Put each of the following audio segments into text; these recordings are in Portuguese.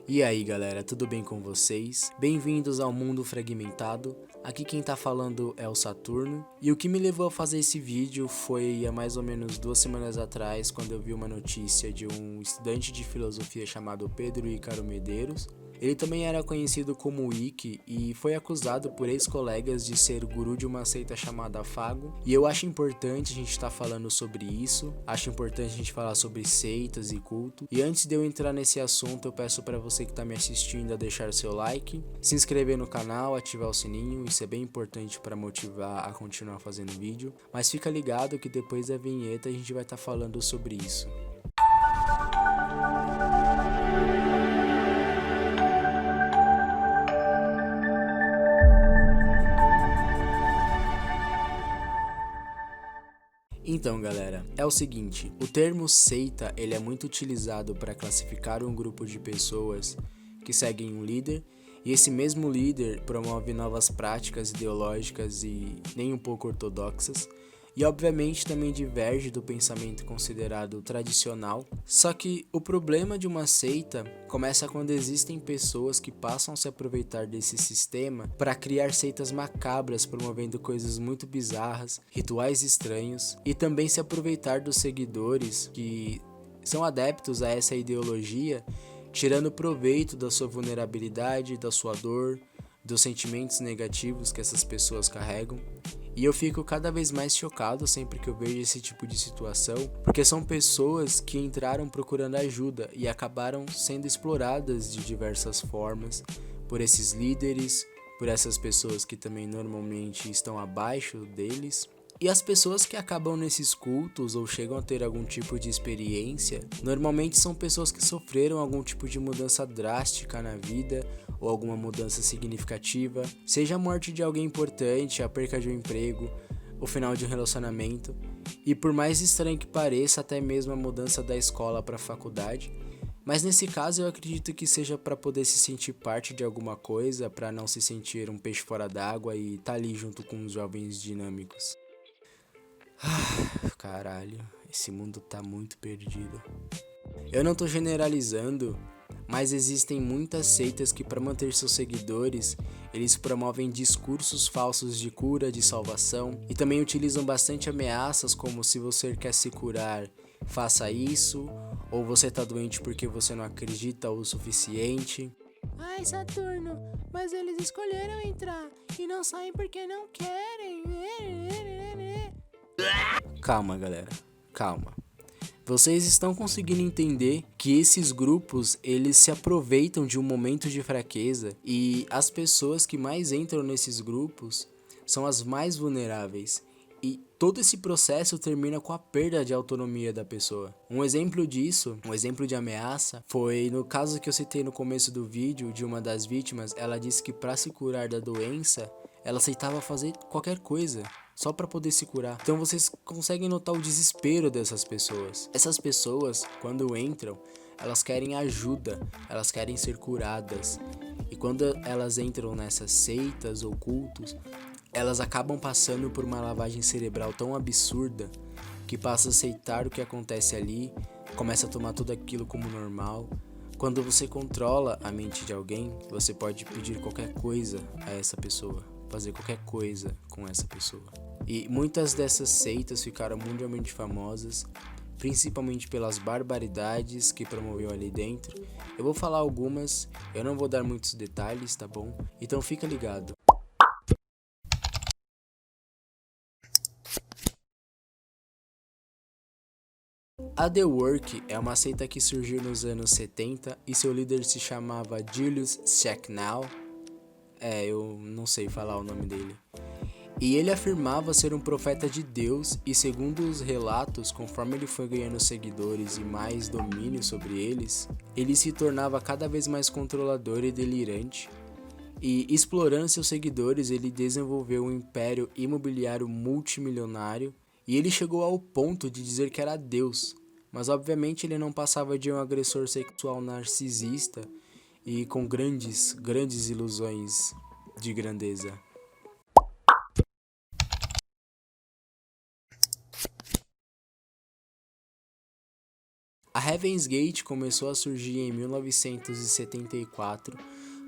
E aí galera, tudo bem com vocês? Bem-vindos ao Mundo Fragmentado. Aqui quem tá falando é o Saturno. E o que me levou a fazer esse vídeo foi há mais ou menos 2 semanas atrás, quando eu vi uma notícia de um estudante de filosofia chamado Pedro Ícaro Medeiros. Ele também era conhecido como Ikki e foi acusado por ex-colegas de ser guru de uma seita chamada Fago. E eu acho importante a gente estar falando sobre isso, acho importante a gente falar sobre seitas e culto. E antes de eu entrar nesse assunto, eu peço para você que está me assistindo a deixar seu like, se inscrever no canal, ativar o sininho, isso é bem importante para motivar a continuar fazendo vídeo. Mas fica ligado que depois da vinheta a gente vai estar falando sobre isso. Então galera, é o seguinte, o termo seita ele é muito utilizado para classificar um grupo de pessoas que seguem um líder, e esse mesmo líder promove novas práticas ideológicas e nem um pouco ortodoxas, e obviamente também diverge do pensamento considerado tradicional. Só que o problema de uma seita começa quando existem pessoas que passam a se aproveitar desse sistema para criar seitas macabras, promovendo coisas muito bizarras, rituais estranhos, e também se aproveitar dos seguidores que são adeptos a essa ideologia, tirando proveito da sua vulnerabilidade, da sua dor, dos sentimentos negativos que essas pessoas carregam. E eu fico cada vez mais chocado sempre que eu vejo esse tipo de situação, porque são pessoas que entraram procurando ajuda e acabaram sendo exploradas de diversas formas por esses líderes, por essas pessoas que também normalmente estão abaixo deles. E as pessoas que acabam nesses cultos ou chegam a ter algum tipo de experiência, normalmente são pessoas que sofreram algum tipo de mudança drástica na vida ou alguma mudança significativa, seja a morte de alguém importante, a perca de um emprego, o final de um relacionamento, e por mais estranho que pareça, até mesmo a mudança da escola para a faculdade. Mas nesse caso eu acredito que seja para poder se sentir parte de alguma coisa, para não se sentir um peixe fora d'água e estar ali junto com os jovens dinâmicos. Caralho, esse mundo tá muito perdido. Eu não tô generalizando, mas existem muitas seitas que para manter seus seguidores, eles promovem discursos falsos de cura, de salvação, e também utilizam bastante ameaças como se você quer se curar, faça isso, ou você tá doente porque você não acredita o suficiente. Ai, Saturno, mas eles escolheram entrar e não saem porque não querem. Calma, galera, calma. Vocês estão conseguindo entender que esses grupos, eles se aproveitam de um momento de fraqueza e as pessoas que mais entram nesses grupos são as mais vulneráveis. E todo esse processo termina com a perda de autonomia da pessoa. Um exemplo disso, um exemplo de ameaça, foi no caso que eu citei no começo do vídeo de uma das vítimas. Ela disse que para se curar da doença, ela aceitava fazer qualquer coisa só para poder se curar. Então vocês conseguem notar o desespero dessas pessoas. Essas pessoas, quando entram, elas querem ajuda, elas querem ser curadas. E quando elas entram nessas seitas ou cultos, elas acabam passando por uma lavagem cerebral tão absurda que passa a aceitar o que acontece ali, começa a tomar tudo aquilo como normal. Quando você controla a mente de alguém, você pode pedir qualquer coisa a essa pessoa, fazer qualquer coisa com essa pessoa. E muitas dessas seitas ficaram mundialmente famosas, principalmente pelas barbaridades que promoveu ali dentro. Eu vou falar algumas, eu não vou dar muitos detalhes, tá bom? Então fica ligado. A The Work é uma seita que surgiu nos anos 70 e seu líder se chamava Julius Schachnow. Eu não sei falar o nome dele. E ele afirmava ser um profeta de Deus e, segundo os relatos, conforme ele foi ganhando seguidores e mais domínio sobre eles, ele se tornava cada vez mais controlador e delirante. E explorando seus seguidores, ele desenvolveu um império imobiliário multimilionário e ele chegou ao ponto de dizer que era Deus. Mas obviamente ele não passava de um agressor sexual narcisista e com grandes ilusões de grandeza. A Heaven's Gate começou a surgir em 1974,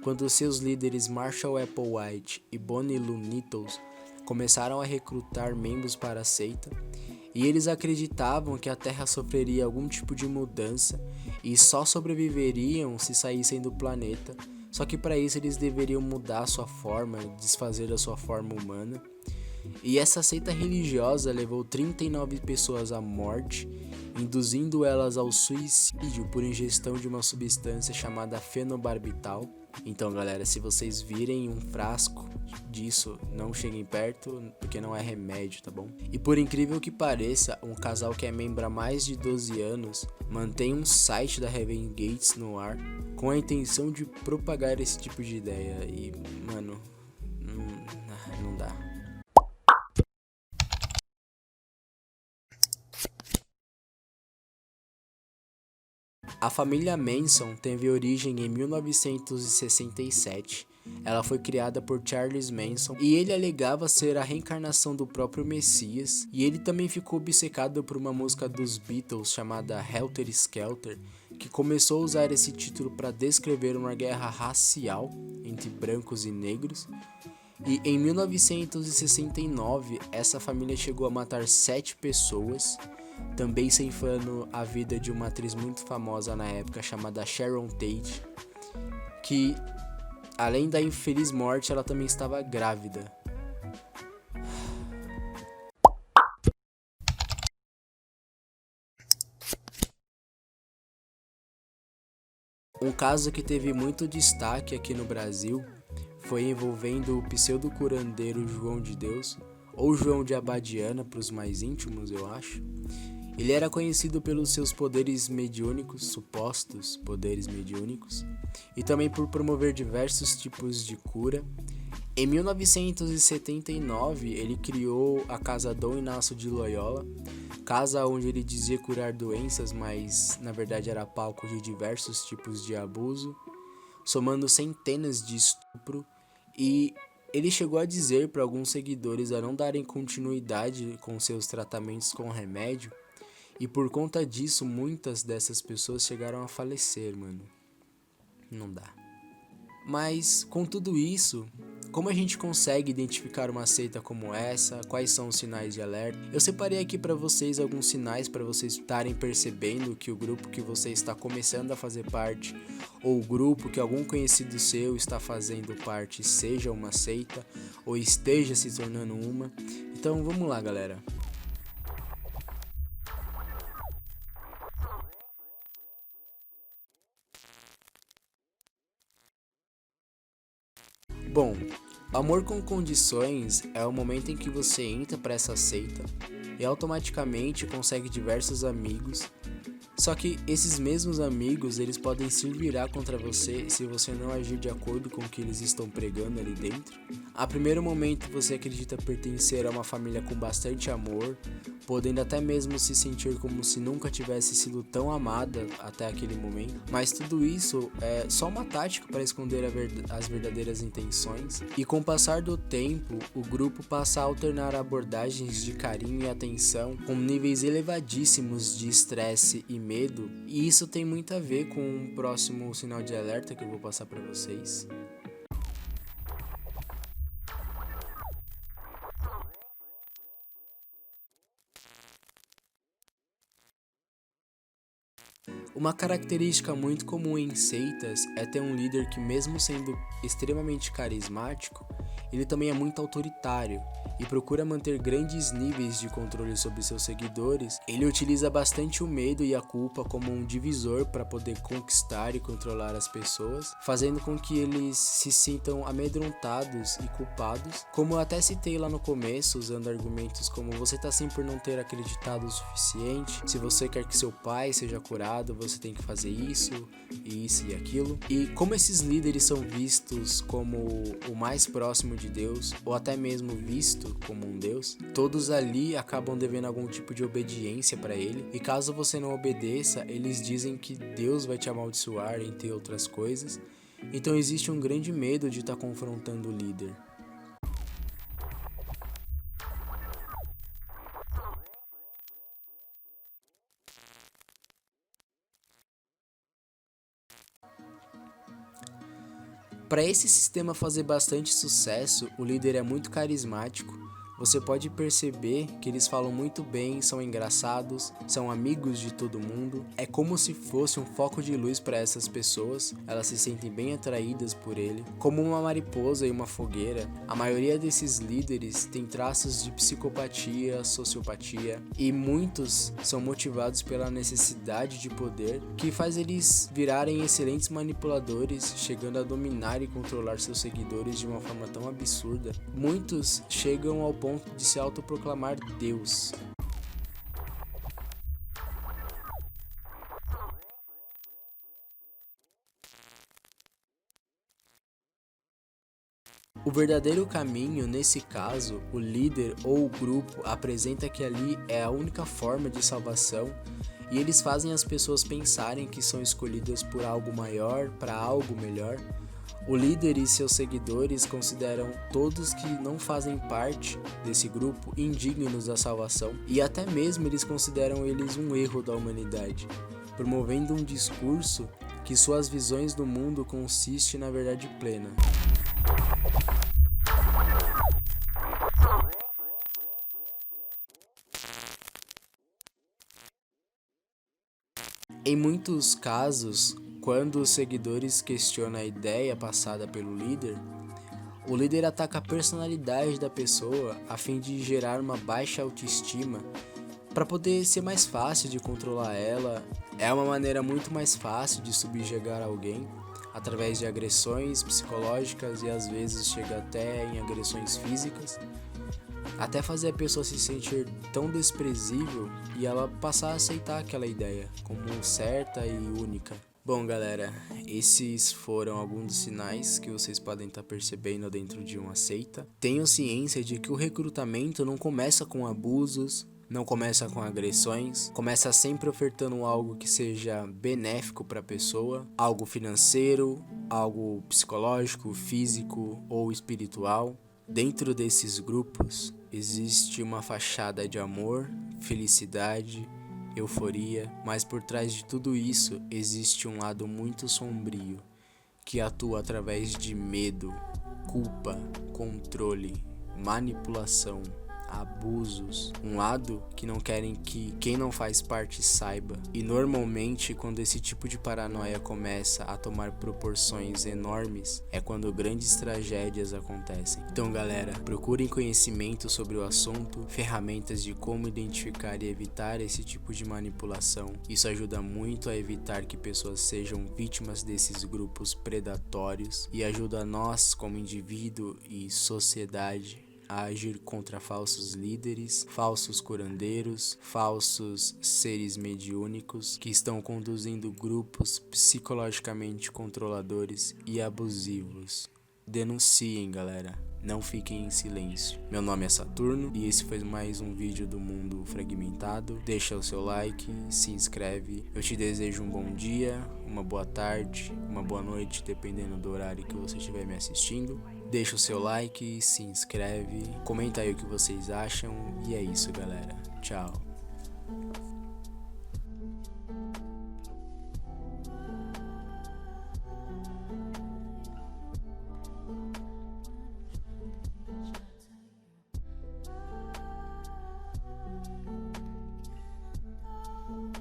quando seus líderes Marshall Applewhite e Bonnie Lou Nettles começaram a recrutar membros para a seita, e eles acreditavam que a Terra sofreria algum tipo de mudança e só sobreviveriam se saíssem do planeta, só que para isso eles deveriam mudar a sua forma, desfazer a sua forma humana. E essa seita religiosa levou 39 pessoas à morte, induzindo elas ao suicídio por ingestão de uma substância chamada fenobarbital. Então, galera, se vocês virem um frasco disso, não cheguem perto, porque não é remédio, tá bom? E por incrível que pareça, um casal que é membro há mais de 12 anos mantém um site da Heaven's Gates no ar com a intenção de propagar esse tipo de ideia. E, mano, não dá. A família Manson teve origem em 1967. Ela foi criada por Charles Manson e ele alegava ser a reencarnação do próprio Messias, e ele também ficou obcecado por uma música dos Beatles chamada Helter Skelter, que começou a usar esse título para descrever uma guerra racial entre brancos e negros. E em 1969, essa família chegou a matar 7 pessoas, também ceifando a vida de uma atriz muito famosa na época chamada Sharon Tate, que, além da infeliz morte, ela também estava grávida. Um caso que teve muito destaque aqui no Brasil foi envolvendo o pseudo-curandeiro João de Deus, ou João de Abadiana para os mais íntimos, eu acho. Ele era conhecido pelos seus poderes mediúnicos, supostos poderes mediúnicos, e também por promover diversos tipos de cura. Em 1979, ele criou a Casa Dom Inácio de Loyola, casa onde ele dizia curar doenças, mas na verdade era palco de diversos tipos de abuso, somando centenas de estupro, e ele chegou a dizer para alguns seguidores a não darem continuidade com seus tratamentos com remédio, e por conta disso muitas dessas pessoas chegaram a falecer, mano. Não dá. Mas com tudo isso, como a gente consegue identificar uma seita como essa? Quais são os sinais de alerta? Eu separei aqui para vocês alguns sinais para vocês estarem percebendo que o grupo que você está começando a fazer parte, ou o grupo que algum conhecido seu está fazendo parte, seja uma seita ou esteja se tornando uma. Então vamos lá, galera. Bom, amor com condições é o momento em que você entra para essa seita e automaticamente consegue diversos amigos. Só que esses mesmos amigos, eles podem se virar contra você se você não agir de acordo com o que eles estão pregando ali dentro. A primeiro momento você acredita pertencer a uma família com bastante amor, podendo até mesmo se sentir como se nunca tivesse sido tão amada até aquele momento. Mas tudo isso é só uma tática para esconder as verdadeiras intenções. E com o passar do tempo, o grupo passa a alternar abordagens de carinho e atenção com níveis elevadíssimos de estresse e medo, e isso tem muito a ver com o próximo sinal de alerta que eu vou passar para vocês. Uma característica muito comum em seitas é ter um líder que, mesmo sendo extremamente carismático, ele também é muito autoritário e procura manter grandes níveis de controle sobre seus seguidores. Ele utiliza bastante o medo e a culpa como um divisor para poder conquistar e controlar as pessoas, fazendo com que eles se sintam amedrontados e culpados. Como eu até citei lá no começo, usando argumentos como: você tá assim por não ter acreditado o suficiente, se você quer que seu pai seja curado, você tem que fazer isso e aquilo. E como esses líderes são vistos como o mais próximo de Deus, ou até mesmo visto como um Deus, todos ali acabam devendo algum tipo de obediência para ele, e caso você não obedeça, eles dizem que Deus vai te amaldiçoar, entre outras coisas. Então existe um grande medo de estar confrontando o líder. Para esse sistema fazer bastante sucesso, o líder é muito carismático. Você pode perceber que eles falam muito bem, são engraçados, são amigos de todo mundo. É como se fosse um foco de luz para essas pessoas, elas se sentem bem atraídas por ele. Como uma mariposa em uma fogueira, a maioria desses líderes tem traços de psicopatia, sociopatia, e muitos são motivados pela necessidade de poder, que faz eles virarem excelentes manipuladores, chegando a dominar e controlar seus seguidores de uma forma tão absurda. Muitos chegam ao ponto de se autoproclamar Deus. O verdadeiro caminho, nesse caso, o líder ou o grupo apresenta que ali é a única forma de salvação, e eles fazem as pessoas pensarem que são escolhidas por algo maior, para algo melhor. O líder e seus seguidores consideram todos que não fazem parte desse grupo indignos da salvação, e até mesmo eles consideram eles um erro da humanidade, promovendo um discurso que suas visões do mundo consistem na verdade plena. Em muitos casos, quando os seguidores questionam a ideia passada pelo líder, o líder ataca a personalidade da pessoa a fim de gerar uma baixa autoestima para poder ser mais fácil de controlar ela. É uma maneira muito mais fácil de subjugar alguém através de agressões psicológicas e às vezes chega até em agressões físicas, até fazer a pessoa se sentir tão desprezível e ela passar a aceitar aquela ideia como certa e única. Bom, galera, esses foram alguns dos sinais que vocês podem estar percebendo dentro de uma seita. Tenham ciência de que o recrutamento não começa com abusos, não começa com agressões, começa sempre ofertando algo que seja benéfico para a pessoa, algo financeiro, algo psicológico, físico ou espiritual. Dentro desses grupos existe uma fachada de amor, felicidade, euforia, mas por trás de tudo isso existe um lado muito sombrio, que atua através de medo, culpa, controle, manipulação, abusos, um lado que não querem que quem não faz parte saiba. E normalmente quando esse tipo de paranoia começa a tomar proporções enormes, é quando grandes tragédias acontecem. Então galera, procurem conhecimento sobre o assunto, ferramentas de como identificar e evitar esse tipo de manipulação. Isso ajuda muito a evitar que pessoas sejam vítimas desses grupos predatórios e ajuda nós como indivíduo e sociedade a agir contra falsos líderes, falsos curandeiros, falsos seres mediúnicos que estão conduzindo grupos psicologicamente controladores e abusivos. Denunciem, galera. Não fiquem em silêncio. Meu nome é Saturno e esse foi mais um vídeo do Mundo Fragmentado. Deixa o seu like, se inscreve. Eu te desejo um bom dia, uma boa tarde, uma boa noite, dependendo do horário que você estiver me assistindo. Deixa o seu like, se inscreve, comenta aí o que vocês acham e é isso, galera. Tchau.